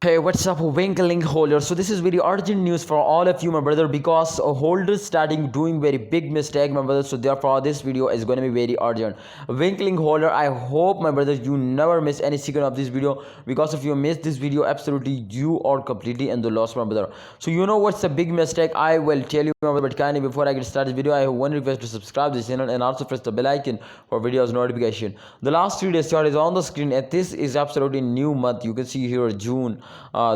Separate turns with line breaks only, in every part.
Hey, what's up, Winklink holders? So this is very urgent news for all of you, my brother, because holders starting doing very big mistake, my brother. So therefore, this video is going to be very urgent. Winklink holder, I hope, my brother, you never miss any second of this video, because if you miss this video, absolutely you are completely in the loss, my brother. So you know what's the big mistake? I will tell you, my brother. But kindly before I get started this video, I have one request to subscribe this channel and also press the bell icon for videos notification. The last 3 days chart is on the screen, and this is absolutely new month. You can see here June.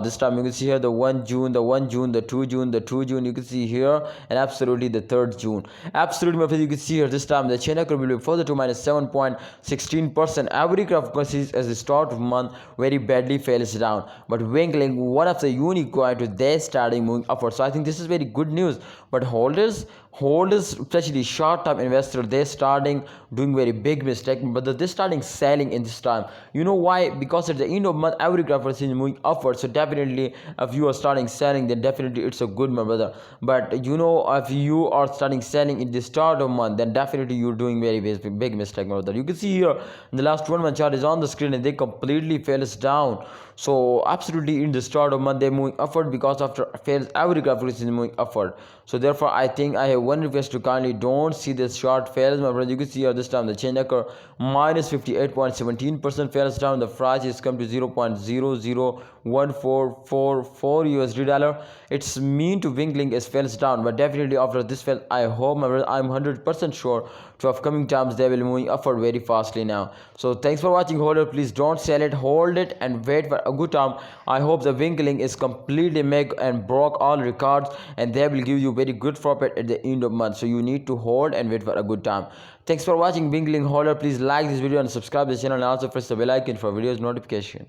This time you can see here the 1 June, the 1 June, the 2 June, the 2 June, you can see here, and absolutely the 3rd June. Absolutely, my friends, you can see here this time the China curve will be further to minus 7.16%. Every graph consists as the start of month very badly fails down, but Winklink, one of the unique coin, to they starting moving upward. So I think this is very good news. But holders, especially short-term investor, they starting doing very big mistake, but they starting selling in this time. You know why? Because at the end of month every graph is moving upward. So definitely if you are starting selling, then definitely it's a good, my brother. But you know, if you are starting selling in the start of month, then definitely you're doing very big mistake, my brother. You can see here the last 1 month chart is on the screen, and they completely fails down. So absolutely in the start of month they're moving upward, because after fails every graph is moving upward. So therefore I think I have one request to kindly don't see this short fails, my brother. You can see here this time the chain curve minus 58.17% fails down. The price is come to 0.001444 USD dollar. It's mean to Winklink is fails down, but definitely after this fail, I hope, my brother, I'm 100% sure to upcoming times they will moving upward very fastly now. So thanks for watching, holder. Please don't sell it, hold it and wait for a good time. I hope the Winklink is completely make and broke all records, and they will give you very good profit at the end of month. So you need to hold and wait for a good time. Thanks for watching, Winklink holder. Please like this video and subscribe this channel, and also press the bell icon for videos notification.